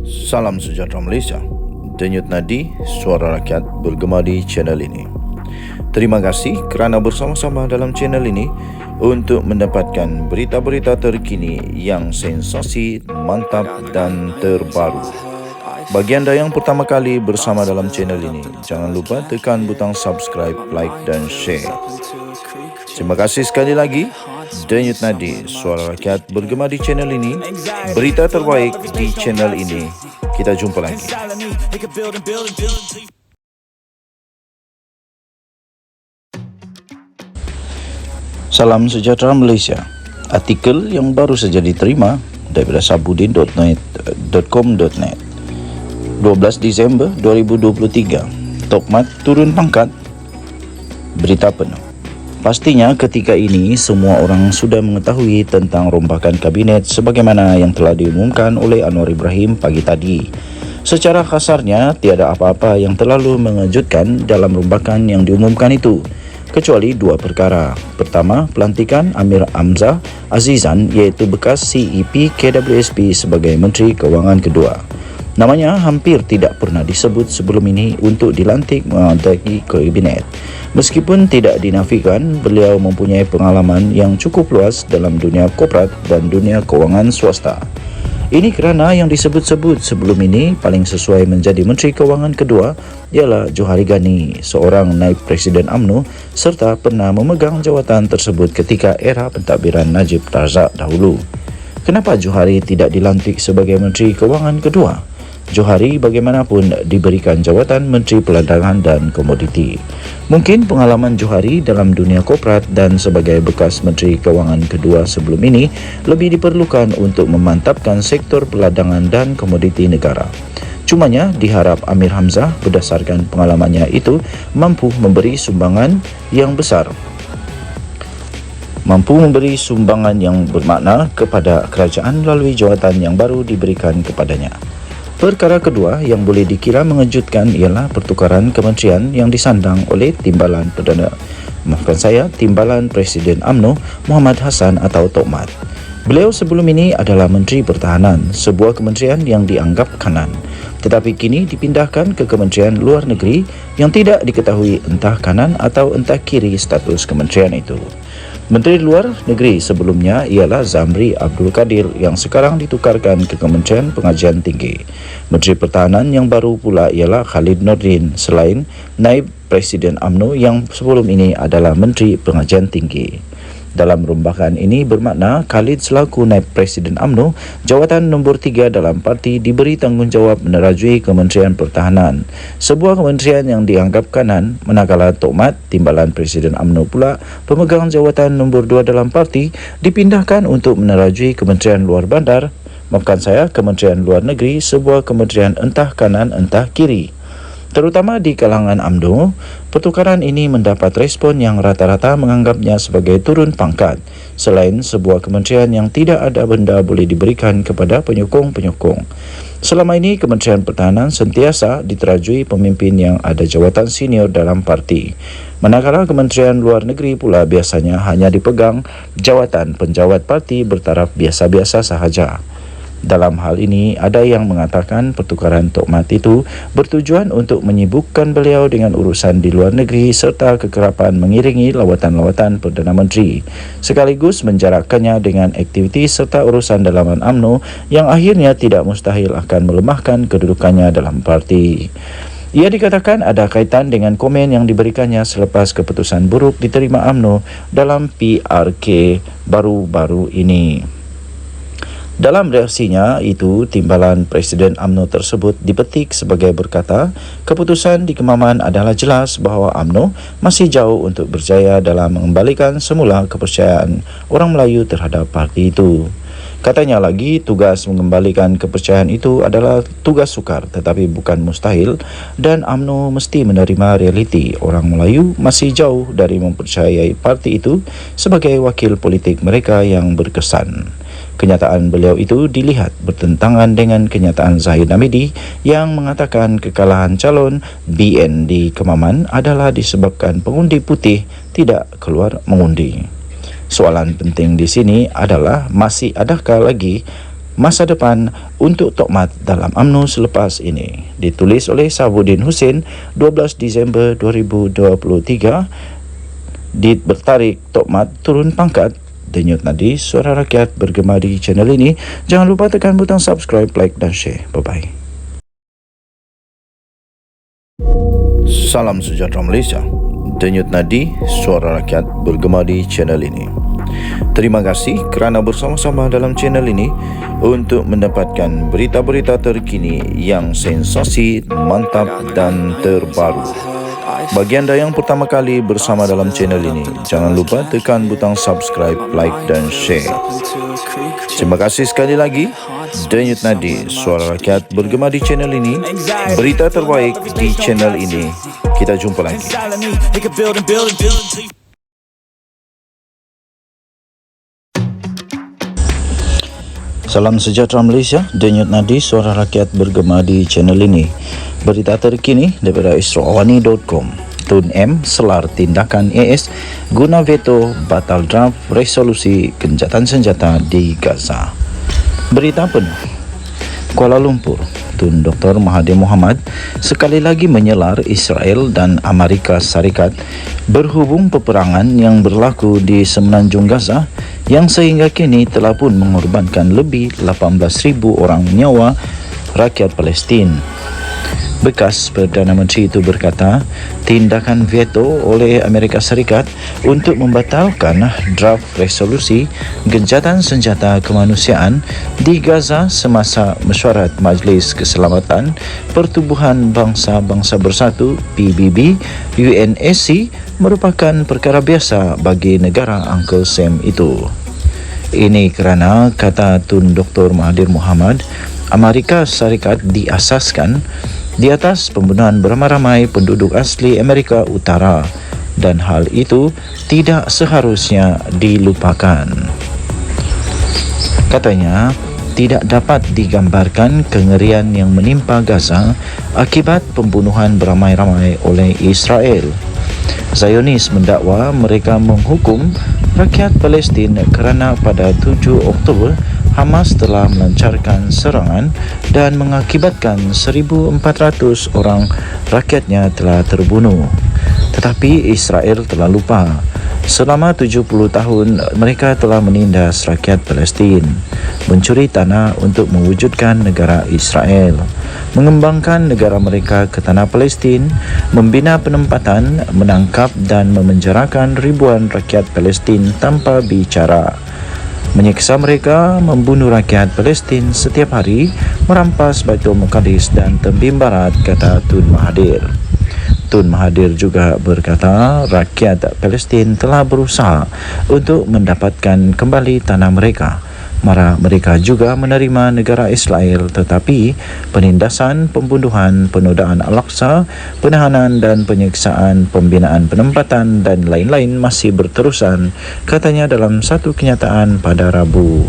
Salam sejahtera Malaysia. Denyut nadi suara rakyat bergema di channel ini. Terima kasih kerana bersama-sama dalam channel ini untuk mendapatkan berita-berita terkini yang sensasi, mantap dan terbaru. Bagi anda yang pertama kali bersama dalam channel ini, jangan lupa tekan butang subscribe, like dan share. Terima kasih sekali lagi. Denyut nadi suara rakyat bergema di channel ini. Berita terbaik di channel ini. Kita jumpa lagi. Salam sejahtera Malaysia. Artikel yang baru saja diterima daripada sabudin.com.net 12 Disember 2023. Tok Mat turun pangkat. Berita penuh. Pastinya ketika ini semua orang sudah mengetahui tentang rombakan kabinet sebagaimana yang telah diumumkan oleh Anwar Ibrahim pagi tadi. Secara kasarnya, tiada apa-apa yang terlalu mengejutkan dalam rombakan yang diumumkan itu, kecuali dua perkara. Pertama, pelantikan Amir Hamzah Azizan iaitu bekas CEP KWSP sebagai Menteri Kewangan kedua. Namanya hampir tidak pernah disebut sebelum ini untuk dilantik menghadiri kabinet. Meskipun tidak dinafikan, beliau mempunyai pengalaman yang cukup luas dalam dunia korporat dan dunia kewangan swasta. Ini kerana yang disebut-sebut sebelum ini paling sesuai menjadi Menteri Kewangan kedua ialah Johari Ghani, seorang naib Presiden UMNO serta pernah memegang jawatan tersebut ketika era pentadbiran Najib Razak dahulu. Kenapa Johari tidak dilantik sebagai Menteri Kewangan kedua? Johari bagaimanapun diberikan jawatan Menteri Perdagangan dan Komoditi. Mungkin pengalaman Johari dalam dunia korporat dan sebagai bekas Menteri Kewangan kedua sebelum ini lebih diperlukan untuk memantapkan sektor perdagangan dan komoditi negara. Cumanya diharap Amir Hamzah berdasarkan pengalamannya itu mampu memberi sumbangan yang bermakna kepada kerajaan melalui jawatan yang baru diberikan kepadanya. Perkara kedua yang boleh dikira mengejutkan ialah pertukaran kementerian yang disandang oleh Timbalan Presiden UMNO Muhammad Hassan atau Tok Mat. Beliau sebelum ini adalah Menteri Pertahanan, sebuah kementerian yang dianggap kanan, tetapi kini dipindahkan ke Kementerian Luar Negeri yang tidak diketahui entah kanan atau entah kiri status kementerian itu. Menteri Luar Negeri sebelumnya ialah Zamri Abdul Kadir yang sekarang ditukarkan ke Kementerian Pengajian Tinggi. Menteri Pertahanan yang baru pula ialah Khalid Nordin selain naib Presiden UMNO yang sebelum ini adalah Menteri Pengajian Tinggi. Dalam rombakan ini bermakna Khalid selaku naib Presiden UMNO, jawatan nombor 3 dalam parti diberi tanggungjawab menerajui Kementerian Pertahanan, sebuah kementerian yang dianggap kanan, manakala Tok Mat, Timbalan Presiden UMNO pula pemegang jawatan nombor 2 dalam parti dipindahkan untuk menerajui Kementerian Kementerian Luar Negeri, sebuah kementerian entah kanan entah kiri. Terutama di kalangan UMNO, pertukaran ini mendapat respon yang rata-rata menganggapnya sebagai turun pangkat, selain sebuah kementerian yang tidak ada benda boleh diberikan kepada penyokong-penyokong. Selama ini, Kementerian Pertahanan sentiasa diterajui pemimpin yang ada jawatan senior dalam parti, manakala Kementerian Luar Negeri pula biasanya hanya dipegang jawatan penjawat parti bertaraf biasa-biasa sahaja. Dalam hal ini, ada yang mengatakan pertukaran Tok Mat itu bertujuan untuk menyibukkan beliau dengan urusan di luar negeri serta kekerapan mengiringi lawatan-lawatan Perdana Menteri, sekaligus menjarakkannya dengan aktiviti serta urusan dalaman UMNO yang akhirnya tidak mustahil akan melemahkan kedudukannya dalam parti. Ia dikatakan ada kaitan dengan komen yang diberikannya selepas keputusan buruk diterima UMNO dalam PRK baru-baru ini. Dalam reaksinya itu, Timbalan Presiden UMNO tersebut dipetik sebagai berkata, keputusan di Kemaman adalah jelas bahawa UMNO masih jauh untuk berjaya dalam mengembalikan semula kepercayaan orang Melayu terhadap parti itu. Katanya lagi, tugas mengembalikan kepercayaan itu adalah tugas sukar tetapi bukan mustahil dan UMNO mesti menerima realiti orang Melayu masih jauh dari mempercayai parti itu sebagai wakil politik mereka yang berkesan. Kenyataan beliau itu dilihat bertentangan dengan kenyataan Zahid Hamidi yang mengatakan kekalahan calon BN di Kemaman adalah disebabkan pengundi putih tidak keluar mengundi. Soalan penting di sini adalah masih adakah lagi masa depan untuk Tokmat dalam UMNO selepas ini. Ditulis oleh Sabuddin Hussein 12 Disember 2023. Bertarik Tokmat turun pangkat. Denyut nadi suara rakyat bergema di channel ini. Jangan lupa tekan butang subscribe, like dan share. Bye-bye. Salam sejahtera Malaysia. Denyut nadi suara rakyat bergema di channel ini. Terima kasih kerana bersama-sama dalam channel ini untuk mendapatkan berita-berita terkini yang sensasi, mantap dan terbaru. Bagi anda yang pertama kali bersama dalam channel ini, jangan lupa tekan butang subscribe, like dan share. Terima kasih sekali lagi. Denyut nadi suara rakyat bergema di channel ini. Berita terbaik di channel ini. Kita jumpa lagi. Salam sejahtera Malaysia. Denyut nadi suara rakyat bergema di channel ini. Berita terkini daripada isroawani.com. Tun M selar tindakan AS guna veto batal draft resolusi gencatan senjata di Gaza. Berita penuh. Kuala Lumpur. Tun Dr. Mahathir Mohamad sekali lagi menyelar Israel dan Amerika Syarikat berhubung peperangan yang berlaku di semenanjung Gaza yang sehingga kini telah pun mengorbankan lebih 18,000 orang nyawa rakyat Palestin. Bekas Perdana Menteri itu berkata, tindakan veto oleh Amerika Syarikat untuk membatalkan draft resolusi gencatan senjata kemanusiaan di Gaza semasa mesyuarat Majlis Keselamatan Pertubuhan Bangsa-Bangsa Bersatu PBB UNSC merupakan perkara biasa bagi negara Uncle Sam itu. Ini kerana, kata Tun Dr. Mahathir Mohamad, Amerika Syarikat diasaskan di atas pembunuhan beramai-ramai penduduk asli Amerika Utara dan hal itu tidak seharusnya dilupakan. Katanya, tidak dapat digambarkan kengerian yang menimpa Gaza akibat pembunuhan beramai-ramai oleh Israel. Zionis mendakwa mereka menghukum rakyat Palestin kerana pada 7 Oktober Hamas telah melancarkan serangan dan mengakibatkan 1,400 orang rakyatnya telah terbunuh. Tetapi Israel telah lupa. Selama 70 tahun mereka telah menindas rakyat Palestin, mencuri tanah untuk mewujudkan negara Israel, mengembangkan negara mereka ke tanah Palestin, membina penempatan, menangkap dan memenjarakan ribuan rakyat Palestin tanpa bicara, menyiksa mereka, membunuh rakyat Palestin setiap hari, merampas Baitul Muqaddis dan Tembim Barat, kata Tun Mahathir. Tun Mahathir juga berkata rakyat Palestin telah berusaha untuk mendapatkan kembali tanah mereka. Mereka juga menerima negara Israel, tetapi penindasan, pembunuhan, penodaan Al-Aqsa, penahanan dan penyiksaan, pembinaan penempatan dan lain-lain masih berterusan, katanya dalam satu kenyataan pada Rabu.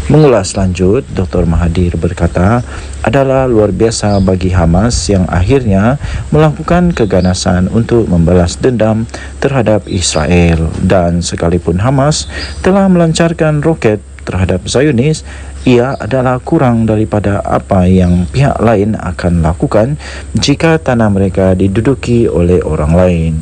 Mengulas lanjut, Dr. Mahathir berkata, adalah luar biasa bagi Hamas yang akhirnya melakukan keganasan untuk membalas dendam terhadap Israel, dan sekalipun Hamas telah melancarkan roket terhadap Zionis, ia adalah kurang daripada apa yang pihak lain akan lakukan jika tanah mereka diduduki oleh orang lain.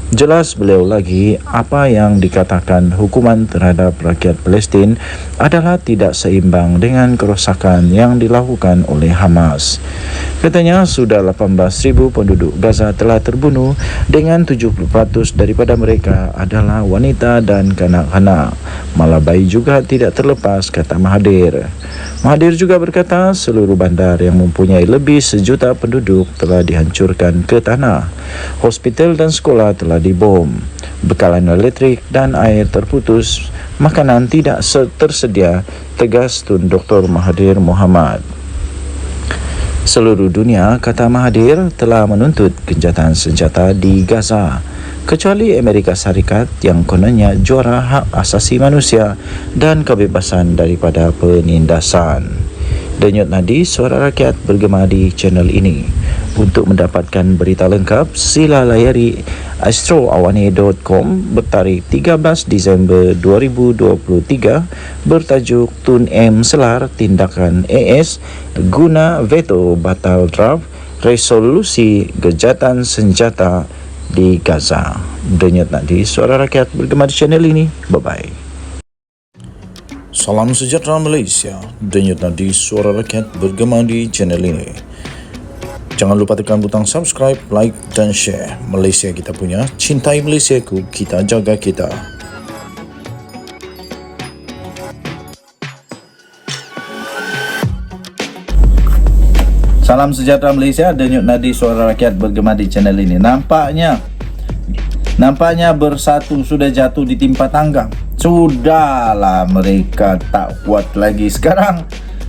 Jelas beliau lagi, apa yang dikatakan hukuman terhadap rakyat Palestin adalah tidak seimbang dengan kerosakan yang dilakukan oleh Hamas. Katanya sudah 18,000 penduduk Gaza telah terbunuh dengan 70% daripada mereka adalah wanita dan kanak-kanak. Malah bayi juga tidak terlepas, kata Mahathir. Mahathir juga berkata seluruh bandar yang mempunyai lebih 1 juta penduduk telah dihancurkan ke tanah. Hospital dan sekolah telah dibom. Bekalan elektrik dan air terputus. Makanan tidak tersedia, tegas Tun Dr. Mahathir Mohamad. Seluruh dunia, kata Mahathir, telah menuntut gencatan senjata di Gaza, kecuali Amerika Syarikat yang kononnya juara hak asasi manusia dan kebebasan daripada penindasan. Denyut nadi suara rakyat bergema di channel ini. Untuk mendapatkan berita lengkap, sila layari astroawane.com bertarikh 13 Disember 2023 bertajuk Tun M Selar Tindakan AS Guna Veto Batal Draft Resolusi Gejatan Senjata di Gaza. Denyut nadi Suara Rakyat bergema di channel ini. Bye-bye. Salam sejahtera Malaysia. Denyut nadi Suara Rakyat bergema di channel ini. Jangan lupa tekan butang subscribe, like dan share. Malaysia kita punya, cintai Malaysiaku, kita jaga kita. Salam sejahtera Malaysia, denyut nadi Suara Rakyat bergema di channel ini. Nampaknya Bersatu sudah jatuh di timpa tangga. Sudahlah, mereka tak kuat lagi sekarang.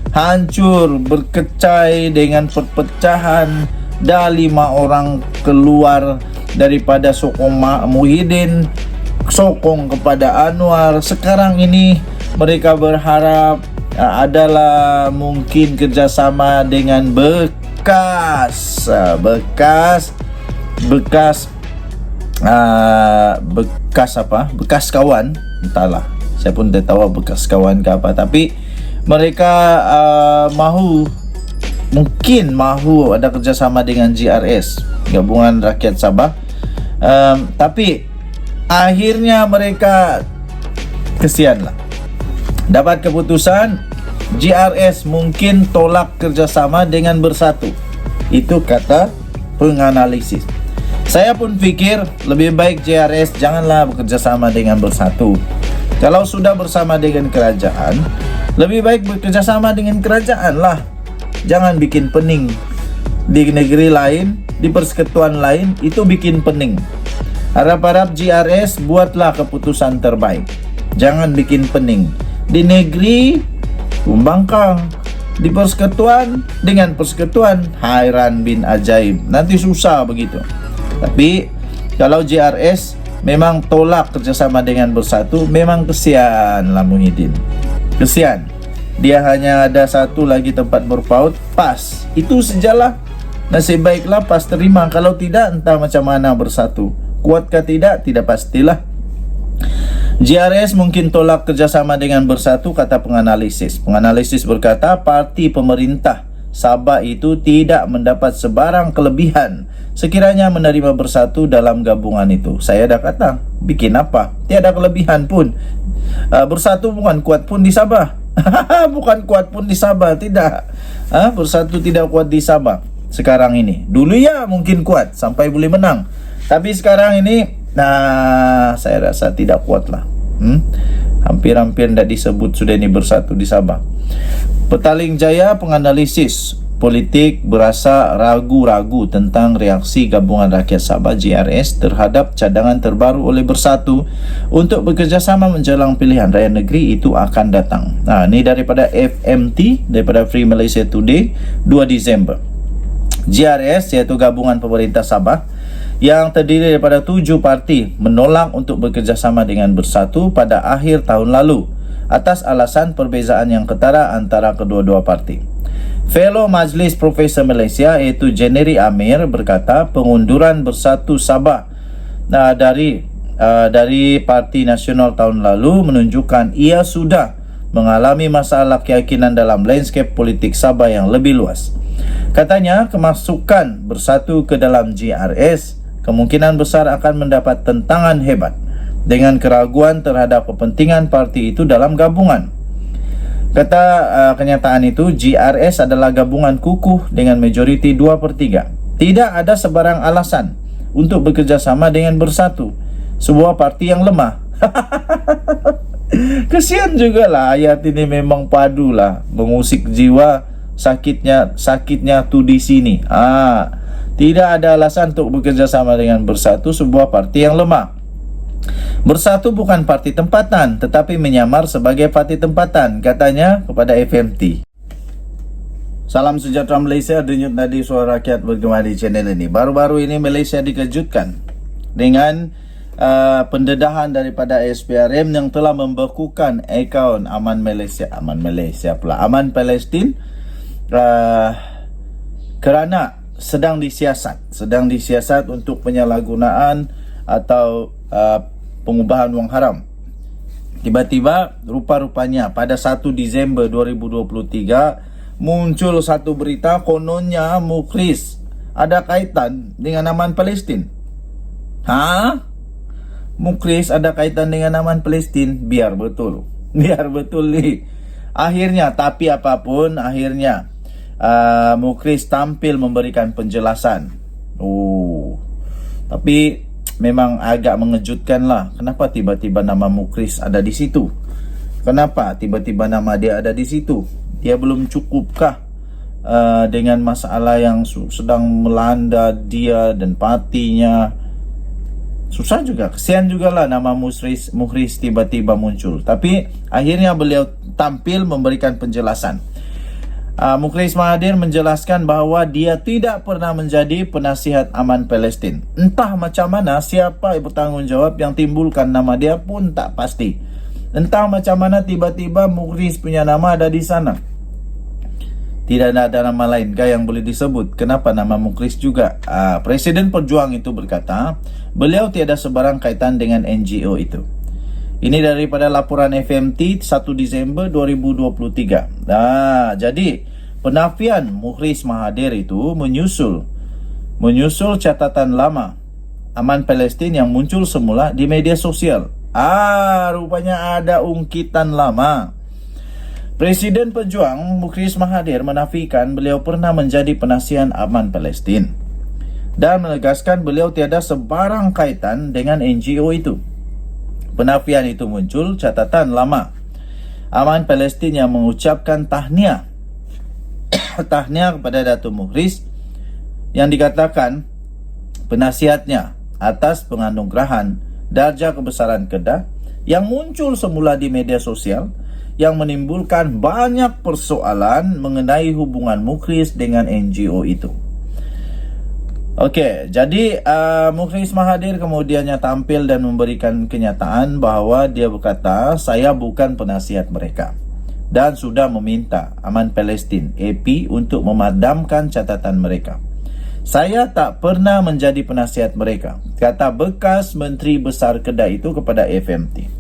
Hancur, berkecai dengan perpecahan. Dah 5 orang keluar daripada sokong Muhyiddin, sokong kepada Anwar. Sekarang ini mereka berharap adalah mungkin kerjasama dengan bekas kawan. Entahlah, saya pun tak tahu bekas kawan ke apa, tapi mereka mungkin mahu ada kerjasama dengan GRS, Gabungan Rakyat Sabah, tapi akhirnya mereka kesianlah dapat keputusan GRS mungkin tolak kerjasama dengan Bersatu. Itu kata penganalisis. Saya pun fikir lebih baik GRS janganlah bekerjasama dengan Bersatu. Kalau sudah bersama dengan kerajaan, lebih baik bekerjasama dengan kerajaan lah. Jangan bikin pening di negeri lain, di persekutuan lain, itu bikin pening. Harap-harap GRS buatlah keputusan terbaik. Jangan bikin pening. Di negeri, Bangkang. Di persekutuan, dengan persekutuan, hairan bin ajaib. Nanti susah begitu. Tapi, kalau GRS memang tolak kerjasama dengan Bersatu, memang kesian lah Muhyiddin. Kesian. Dia hanya ada satu lagi tempat berpaut, PAS. Itu sejalah. Nasib baiklah PAS terima. Kalau tidak, entah macam mana Bersatu. Kuatkah tidak? Tidak pastilah. GRS mungkin tolak kerjasama dengan Bersatu, kata penganalisis. Penganalisis berkata, parti pemerintah Sabah itu tidak mendapat sebarang kelebihan sekiranya menerima Bersatu dalam gabungan itu. Saya dah kata, bikin apa? Tiada kelebihan pun. Bersatu bukan kuat pun di Sabah. Bukan kuat pun di Sabah, tidak. Bersatu tidak kuat di Sabah sekarang ini. Dulu ya mungkin kuat sampai boleh menang, tapi sekarang ini saya rasa tidak kuat lah. Hampir-hampir tidak disebut sudah ini Bersatu di Sabah. Petaling Jaya penganalisis politik berasa ragu-ragu tentang reaksi Gabungan Rakyat Sabah GRS terhadap cadangan terbaru oleh Bersatu untuk bekerjasama menjelang pilihan raya negeri itu akan datang. Ini daripada FMT, daripada Free Malaysia Today, 2 Disember. GRS iaitu Gabungan Pemerintah Sabah yang terdiri daripada 7 parti menolak untuk bekerjasama dengan Bersatu pada akhir tahun lalu atas alasan perbezaan yang ketara antara kedua-dua parti. Fellow Majlis Profesor Malaysia iaitu Jeneri Amir berkata pengunduran Bersatu Sabah dari Parti Nasional tahun lalu menunjukkan ia sudah mengalami masalah keyakinan dalam landscape politik Sabah yang lebih luas. Katanya kemasukan Bersatu ke dalam GRS kemungkinan besar akan mendapat tentangan hebat dengan keraguan terhadap kepentingan parti itu dalam gabungan. Kata kenyataan itu, GRS adalah gabungan kukuh dengan majoriti 2/3. Tidak ada sebarang alasan untuk bekerjasama dengan Bersatu, sebuah parti yang lemah. Kesian juga lah ayat ini, memang padulah mengusik jiwa. Sakitnya tu di sini. Tidak ada alasan untuk bekerjasama dengan Bersatu, sebuah parti yang lemah. Bersatu bukan parti tempatan, tetapi menyamar sebagai parti tempatan, katanya kepada FMT. Salam sejahtera Malaysia, denyut nadi Suara Rakyat bergema di channel ini. Baru-baru ini Malaysia dikejutkan dengan pendedahan daripada SPRM yang telah membekukan akaun Aman Palestin kerana sedang disiasat untuk penyalahgunaan atau pengubahan wang haram. Tiba-tiba rupa-rupanya pada 1 Disember 2023 muncul satu berita kononnya Mukhris ada kaitan dengan aman Palestin. Mukhris ada kaitan dengan aman Palestin? Biar betul nih. Akhirnya, tapi apapun, akhirnya Mukhris tampil memberikan penjelasan. Tapi memang agak mengejutkan lah. Kenapa tiba-tiba nama Mukhris ada di situ? Kenapa tiba-tiba nama dia ada di situ? Dia belum cukupkah dengan masalah yang sedang melanda dia dan partinya? Susah juga, kesian juga lah nama Mukhris tiba-tiba muncul. Tapi akhirnya beliau tampil memberikan penjelasan. Mukhris Mahathir menjelaskan bahawa dia tidak pernah menjadi penasihat aman Palestin. Entah macam mana, siapa yang bertanggungjawab yang timbulkan nama dia pun tak pasti. Entah macam mana tiba-tiba Mukhris punya nama ada di sana. Tidak ada nama lain kah yang boleh disebut? Kenapa nama Mukhris juga? Presiden Perjuang itu berkata, beliau tiada sebarang kaitan dengan NGO itu. Ini daripada laporan FMT 1 Disember 2023. Jadi penafian Mukhris Mahathir itu menyusul catatan lama aman Palestin yang muncul semula di media sosial. Rupanya ada ungkitan lama. Presiden Pejuang Mukhris Mahathir menafikan beliau pernah menjadi penasihat aman Palestin dan menegaskan beliau tiada sebarang kaitan dengan NGO itu. Penafian itu muncul catatan lama aman Palestin yang mengucapkan tahniah kepada Datuk Mukhris yang dikatakan penasihatnya atas penganugerahan darjah kebesaran Kedah yang muncul semula di media sosial yang menimbulkan banyak persoalan mengenai hubungan Mukhris dengan NGO itu. Jadi Mukhris Mahathir kemudiannya tampil dan memberikan kenyataan bahawa dia berkata, saya bukan penasihat mereka dan sudah meminta Aman Palestin AP untuk memadamkan catatan mereka. Saya tak pernah menjadi penasihat mereka, kata bekas Menteri Besar Kedah itu kepada FMT.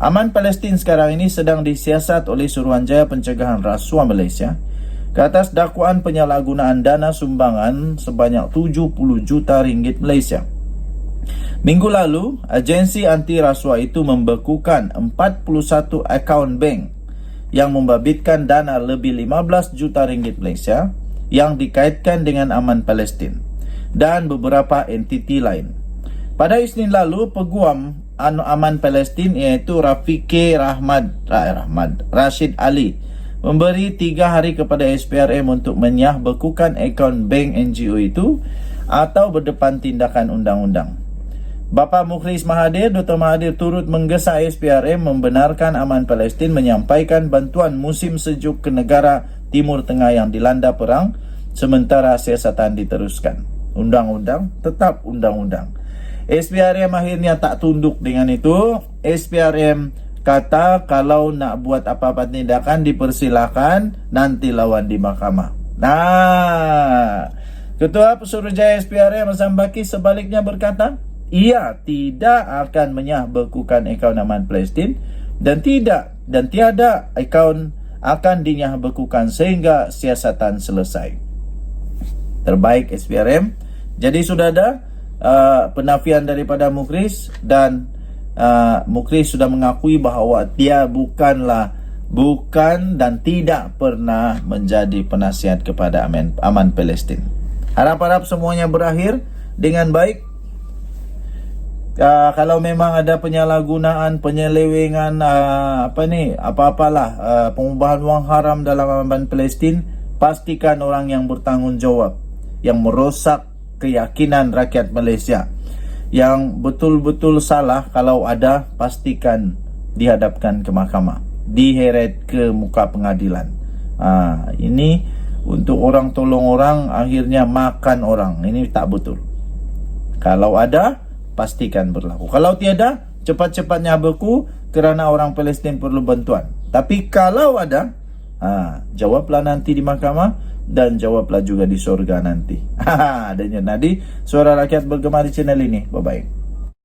Aman Palestin sekarang ini sedang disiasat oleh Suruhanjaya Pencegahan Rasuah Malaysia ke atas dakwaan penyalahgunaan dana sumbangan sebanyak 70 juta ringgit Malaysia. Minggu lalu, agensi anti rasuah itu membekukan 41 akaun bank yang membabitkan dana lebih 15 juta ringgit Malaysia yang dikaitkan dengan Aman Palestin dan beberapa entiti lain. Pada Isnin lalu, peguam Aman Palestin iaitu Rashid Ali memberi 3 hari kepada SPRM untuk menyahbekukan akaun bank NGO itu atau berdepan tindakan undang-undang. Bapa Mukhris Mahathir, Dr. Mahathir turut menggesa SPRM membenarkan Aman Palestin menyampaikan bantuan musim sejuk ke negara Timur Tengah yang dilanda perang sementara siasatan diteruskan. Undang-undang tetap undang-undang. SPRM akhirnya tak tunduk dengan itu. SPRM kata kalau nak buat apa-apa tindakan dipersilakan, nanti lawan di mahkamah. Ketua Pesuruhjaya SPRM Azam Baki sebaliknya berkata, ia tidak akan menyahbekukan akaun Aman Palestin dan tiada akaun akan dinyahbekukan sehingga siasatan selesai. Terbaik SPRM. Jadi sudah ada penafian daripada Mukhris dan Mukhris sudah mengakui bahawa dia bukan dan tidak pernah menjadi penasihat kepada Aman Palestin. Harap-harap semuanya berakhir dengan baik. Kalau memang ada penyalahgunaan, penyelewengan, pengubahan wang haram dalam Aman Palestin, pastikan orang yang bertanggungjawab, yang merosak keyakinan rakyat Malaysia, yang betul-betul salah kalau ada, pastikan dihadapkan ke mahkamah, diheret ke muka pengadilan. Ini untuk orang tolong orang, akhirnya makan orang. Ini tak betul. Kalau ada, pastikan berlaku. Kalau tiada, cepat-cepatnya beku kerana orang Palestin perlu bantuan. Tapi kalau ada, jawablah nanti di mahkamah, dan jawablah juga di surga nanti. Adanya Nadi, suara rakyat bergema di channel ini. Bye-bye.